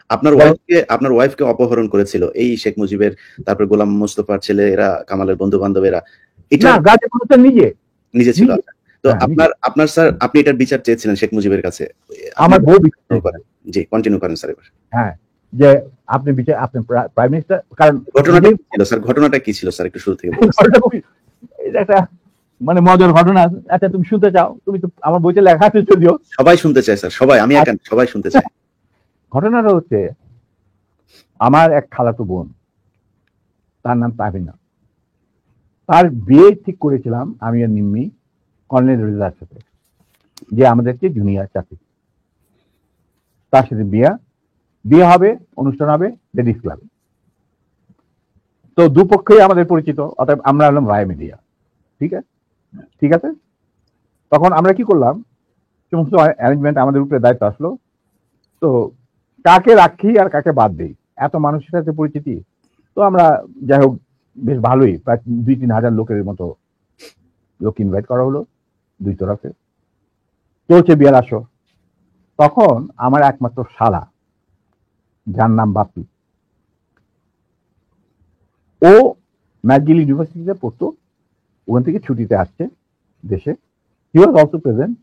আপনার ওয়াইফকে অপহরণ করেছিল এই শেখ মুজিবের, তারপর গোলাম মোস্তফার ছেলে, এরা কামালের বন্ধু বান্ধবেরা, এটা গাজী মনুসের নিজে ছিল। তো আপনার স্যার, আপনি এটার বিচার চেয়েছিলেন শেখ মুজিবের কাছে। আমার বউ জি, কন্টিনিউ করেন স্যার এবার। হ্যাঁ, যে আপনি প্রাইম মিনিস্টার, কারণ ঘটনাটা কি ছিল স্যার? ঘটনাটা কি ছিল স্যার, একটু শুরু থেকে বলুন। এটা একটা মানে মজার ঘটনা। আচ্ছা, তুমি শুনতে চাও? তুমি তো আমার বইতে লেখা আছে যদিও। সবাই শুনতে চায় স্যার, সবাই, আমি একা, সবাই শুনতে চায়। ঘটনাটা হচ্ছে, আমার এক খালাতো বোন, তার নাম তাহিনা। তার বিয়ে ঠিক করেছিলাম আমি আর নিম্মি কর্নেল রেজার সাথে, যে আমাদেরকে জুনিয়র চাকরি। তার সাথে বিয়ে হবে, অনুষ্ঠান হবে লেডিস ক্লাবে। তো দুপক্ষই আমাদের পরিচিত, অর্থাৎ আমরা হলাম রায় মিডিয়া। ঠিক আছে। তখন আমরা কি করলাম, সমস্ত অ্যারেঞ্জমেন্ট আমাদের উপরে দায়িত্ব আসলো। তো কাকে রাখি আর কাকে বাদ দিই, এত মানুষের সাথে পরিচিতি। তো আমরা যাই হোক বেশ ভালোই, প্রায় 2-3 হাজার লোকের মতো লোক ইনভাইট করা হলো দুই তরফে। চলছে বিয়ার আসর। তখন আমার একমাত্র শালা, যার নাম বাপি, ও ম্যাকগিল ইউনিভার্সিটিতে পড়তো, ওখান থেকে ছুটিতে আসছে দেশে। He was also present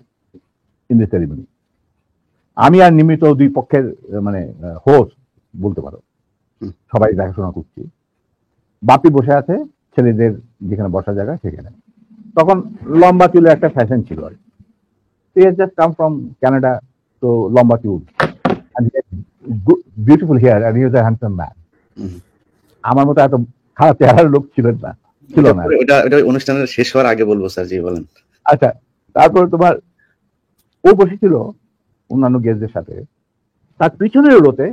in the ceremony. আমি আর নিমিত দুই পক্ষের মানে হোস্ট বলতে পারো, সবাই দেখাশোনা করছি। বাপি বসে আছে ছেলেদের যেখানে বসার জায়গা সেখানে। তখন লম্বা চুলের একটা ফ্যাশন ছিল আর he has just come from Canada, তো লম্বা চুল, beautiful hair, and he was a handsome man. আমার মতো এত খারাপ চেহারার লোক ছিল না। এটা অনুষ্ঠানের শেষ হওয়ার আগে বলবো স্যার, জি বলেন। আচ্ছা, তারপর তোমার ও বসেছিল অন্যান্য গেস্টদের সাথে। তার পিছনের রোতে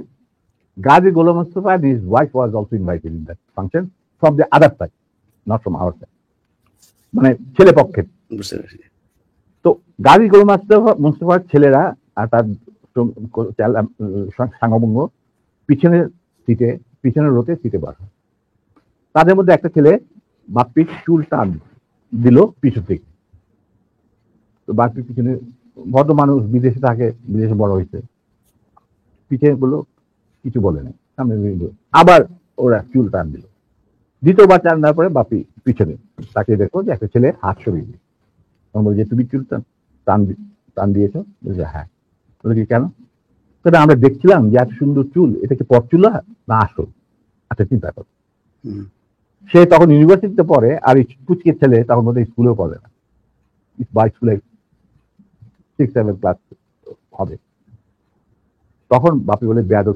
Gazi Golam Mostafa and his wife was also invited in that function from the other side, not from our side, মানে ছেলে পক্ষের। তো গাজী গোলাম মোস্তফার ছেলেরা আর তার সাঙ্গবঙ্গ পিছনের রোতে সিটে বসা। তাদের মধ্যে একটা ছেলে বাপ্পির চুল টান দিল পিছু থেকে। তো বাপ্পির পিছনে, ভদ্র মানুষ, বিদেশে থাকে, বিদেশে বড় হয়েছে, পিছনে গুলো কিছু বলে নাই, সামনে আবার ওরা চুল টান দিল। দ্বিতীয়বার টান দেওয়ার পরে বাপি পিছনে তাকে দেখো যে একটা ছেলে হাত সরিয়ে দিল। বলছে যে তুমি চুল টান দিয়েছ? বলছে হ্যাঁ। বলে কি কেন? তবে আমরা দেখছিলাম যে এত সুন্দর চুল, এটা কি পরচুলা না আসল? আচ্ছা, চিন্তা করো। সে তখন ইউনিভার্সিটিতে পড়ে, আর পুচকে ছেলে তখন বোধহয় স্কুলেও পড়ে না, বা স্কুলে 6-7 ক্লাস হবে। তখন বাপি বলে বেয়াদব